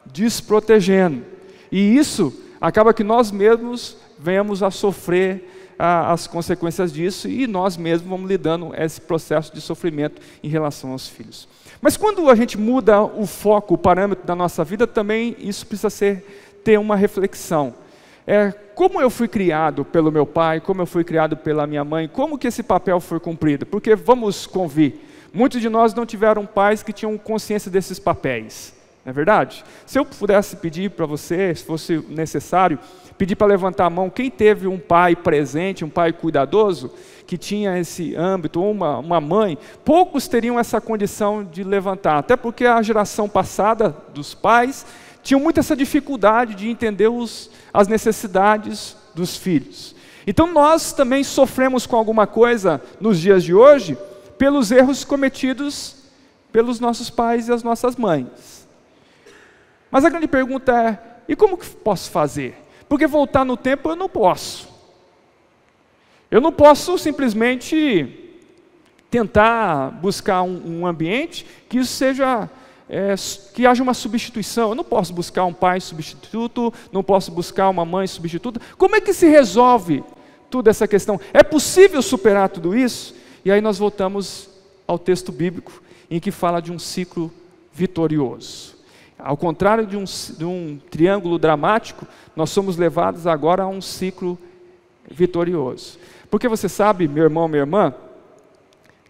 desprotegendo. E isso acaba que nós mesmos venhamos a sofrer as consequências disso, e nós mesmos vamos lidando esse processo de sofrimento em relação aos filhos. Mas quando a gente muda o foco, o parâmetro da nossa vida, também isso precisa ter uma reflexão. Como eu fui criado pelo meu pai, como eu fui criado pela minha mãe, como que esse papel foi cumprido? Porque vamos convir, muitos de nós não tiveram pais que tinham consciência desses papéis, não é verdade? Se eu pudesse pedir para você, se fosse necessário, pedir para levantar a mão, quem teve um pai presente, um pai cuidadoso, que tinha esse âmbito, ou uma mãe, poucos teriam essa condição de levantar, até porque a geração passada dos pais tinham muito essa dificuldade de entender as necessidades dos filhos. Então nós também sofremos com alguma coisa nos dias de hoje, pelos erros cometidos pelos nossos pais e as nossas mães. Mas a grande pergunta é, e como que posso fazer? Porque voltar no tempo eu não posso. Eu não posso simplesmente tentar buscar um ambiente que isso seja... que haja uma substituição. Eu não posso buscar um pai substituto, não posso buscar uma mãe substituta. Como é que se resolve toda essa questão? É possível superar tudo isso? E aí nós voltamos ao texto bíblico, em que fala de um ciclo vitorioso. Ao contrário de um triângulo dramático, nós somos levados agora a um ciclo vitorioso. Porque você sabe, meu irmão, minha irmã,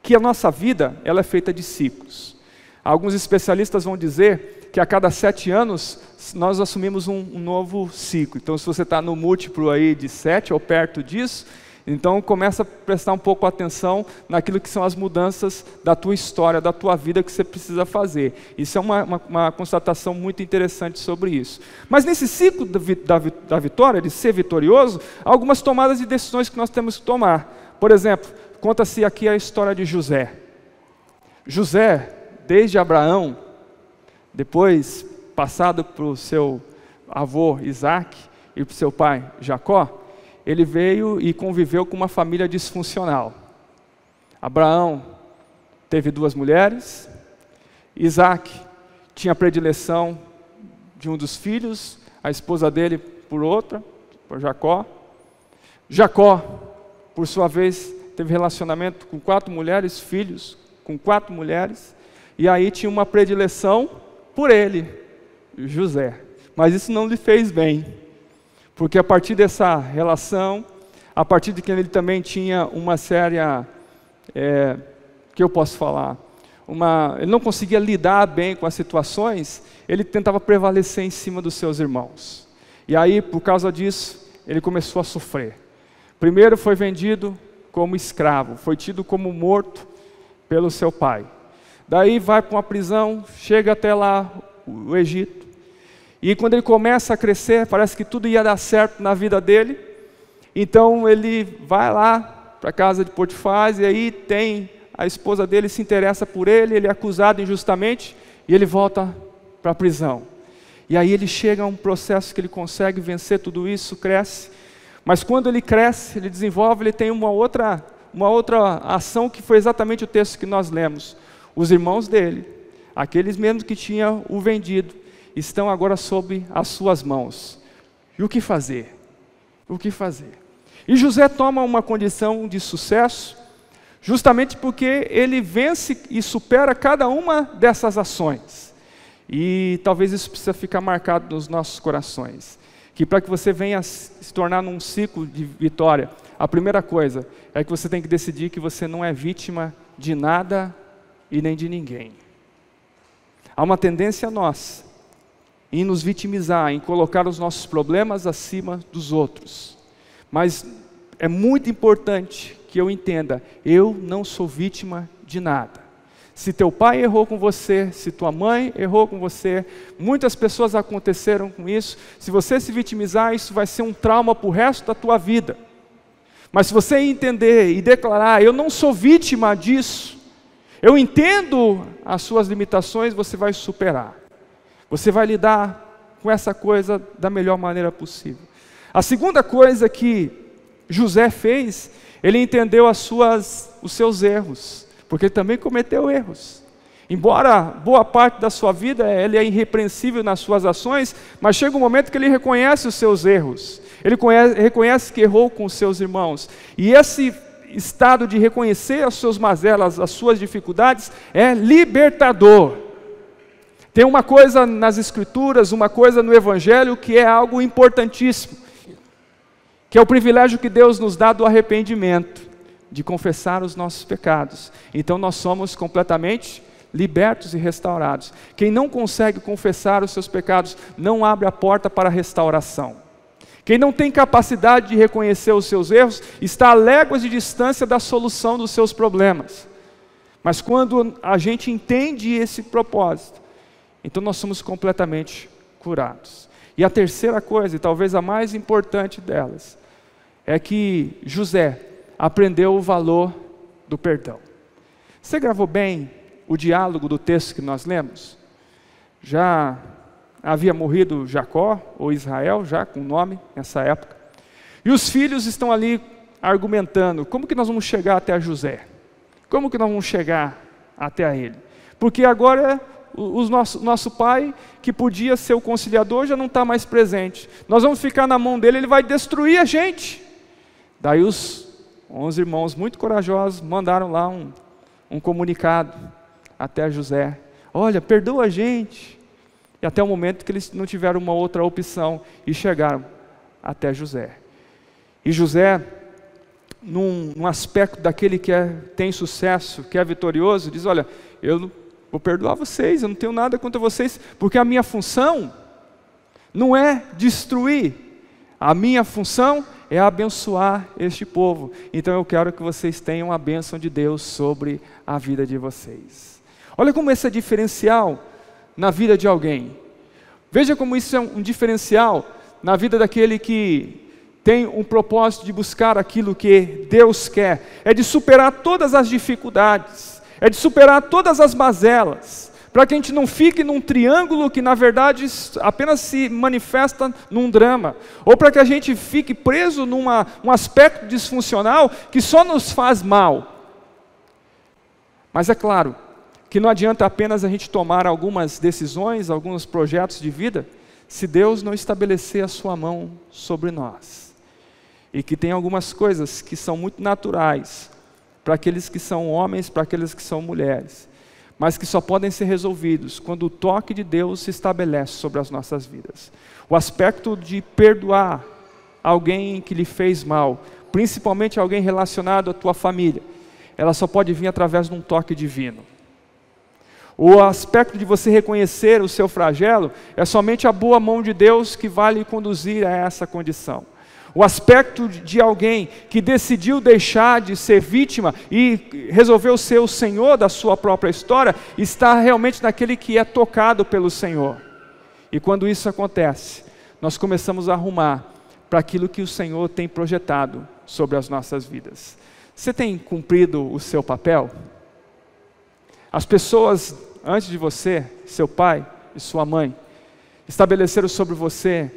que a nossa vida ela é feita de ciclos. Alguns especialistas vão dizer que a cada 7 anos nós assumimos um novo ciclo. Então, se você está no múltiplo aí de 7 ou perto disso, então começa a prestar um pouco atenção naquilo que são as mudanças da tua história, da tua vida que você precisa fazer. Isso é uma constatação muito interessante sobre isso. Mas nesse ciclo da vitória, de ser vitorioso, há algumas tomadas de decisões que nós temos que tomar. Por exemplo, conta-se aqui a história de José. José, desde Abraão, depois passado para o seu avô Isaac e para o seu pai Jacó, ele veio e conviveu com uma família disfuncional. Abraão teve 2 mulheres, Isaac tinha predileção de um dos filhos, a esposa dele por outra, por Jacó. Jacó, por sua vez, teve relacionamento com 4 mulheres, filhos com 4 mulheres, e aí tinha uma predileção por ele, José. Mas isso não lhe fez bem, porque a partir dessa relação, a partir de que ele também tinha uma séria, que eu posso falar, ele não conseguia lidar bem com as situações, ele tentava prevalecer em cima dos seus irmãos. E aí, por causa disso, ele começou a sofrer. Primeiro foi vendido como escravo, foi tido como morto pelo seu pai. Daí vai para uma prisão, chega até lá o Egito. E quando ele começa a crescer, parece que tudo ia dar certo na vida dele. Então ele vai lá para a casa de Potifar, e aí tem a esposa dele, se interessa por ele, ele é acusado injustamente, e ele volta para a prisão. E aí ele chega a um processo que ele consegue vencer tudo isso, cresce. Mas quando ele cresce, ele desenvolve, ele tem uma outra ação que foi exatamente o texto que nós lemos. Os irmãos dele, aqueles mesmos que tinham o vendido, estão agora sob as suas mãos. E o que fazer? O que fazer? E José toma uma condição de sucesso, justamente porque ele vence e supera cada uma dessas ações. E talvez isso precisa ficar marcado nos nossos corações. Que para que você venha se tornar num ciclo de vitória, a primeira coisa é que você tem que decidir que você não é vítima de nada e nem de ninguém. Há uma tendência nossa em nos vitimizar, em colocar os nossos problemas acima dos outros. Mas é muito importante que eu entenda, eu não sou vítima de nada. Se teu pai errou com você, se tua mãe errou com você, muitas pessoas aconteceram com isso. Se você se vitimizar, isso vai ser um trauma para o resto da tua vida. Mas se você entender e declarar, eu não sou vítima disso, eu entendo as suas limitações, você vai superar. Você vai lidar com essa coisa da melhor maneira possível. A segunda coisa que José fez, ele entendeu os seus erros, porque ele também cometeu erros. Embora boa parte da sua vida ele é irrepreensível nas suas ações, mas chega um momento que ele reconhece os seus erros. Ele reconhece que errou com os seus irmãos. E esse estado de reconhecer as suas mazelas, as suas dificuldades, é libertador. Tem uma coisa nas Escrituras, uma coisa no Evangelho que é algo importantíssimo, que é o privilégio que Deus nos dá do arrependimento, de confessar os nossos pecados. Então nós somos completamente libertos e restaurados. Quem não consegue confessar os seus pecados, não abre a porta para a restauração. Quem não tem capacidade de reconhecer os seus erros, está a léguas de distância da solução dos seus problemas. Mas quando a gente entende esse propósito, então nós somos completamente curados. E a terceira coisa, e talvez a mais importante delas, é que José aprendeu o valor do perdão. Você gravou bem o diálogo do texto que nós lemos? Já havia morrido Jacó, ou Israel, já com nome nessa época. E os filhos estão ali argumentando, como que nós vamos chegar até José? Como que nós vamos chegar até ele? Porque agora nosso pai, que podia ser o conciliador, já não está mais presente. Nós vamos ficar na mão dele, ele vai destruir a gente. Daí os 11 irmãos, muito corajosos, mandaram lá um comunicado até José. Olha, perdoa a gente. E até o momento que eles não tiveram uma outra opção e chegaram até José. E José, num aspecto daquele que tem sucesso, que é vitorioso, diz, olha, eu vou perdoar vocês, eu não tenho nada contra vocês, porque a minha função não é destruir, a minha função é abençoar este povo. Então eu quero que vocês tenham a bênção de Deus sobre a vida de vocês. Olha como esse é diferencial na vida de alguém. Veja como isso é um diferencial na vida daquele que tem um propósito de buscar aquilo que Deus quer. É de superar todas as dificuldades, é de superar todas as mazelas, para que a gente não fique num triângulo que na verdade apenas se manifesta num drama, ou para que a gente fique preso num aspecto disfuncional que só nos faz mal. Mas é claro que não adianta apenas a gente tomar algumas decisões, alguns projetos de vida, se Deus não estabelecer a sua mão sobre nós. E que tem algumas coisas que são muito naturais para aqueles que são homens, para aqueles que são mulheres, mas que só podem ser resolvidos quando o toque de Deus se estabelece sobre as nossas vidas. O aspecto de perdoar alguém que lhe fez mal, principalmente alguém relacionado à tua família, ela só pode vir através de um toque divino. O aspecto de você reconhecer o seu flagelo é somente a boa mão de Deus que vai lhe conduzir a essa condição. O aspecto de alguém que decidiu deixar de ser vítima e resolveu ser o Senhor da sua própria história, está realmente naquele que é tocado pelo Senhor. E quando isso acontece, nós começamos a arrumar para aquilo que o Senhor tem projetado sobre as nossas vidas. Você tem cumprido o seu papel? As pessoas antes de você, seu pai e sua mãe, estabeleceram sobre você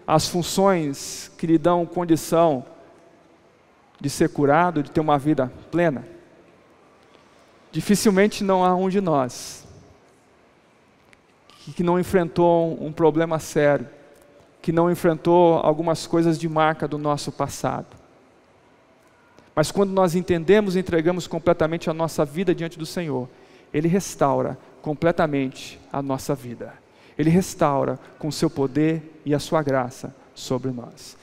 as funções que lhe dão condição de ser curado, de ter uma vida plena? Dificilmente não há um de nós que não enfrentou um problema sério, que não enfrentou algumas coisas de marca do nosso passado. Mas quando nós entendemos e entregamos completamente a nossa vida diante do Senhor, Ele restaura completamente a nossa vida. Ele restaura com o seu poder e a sua graça sobre nós.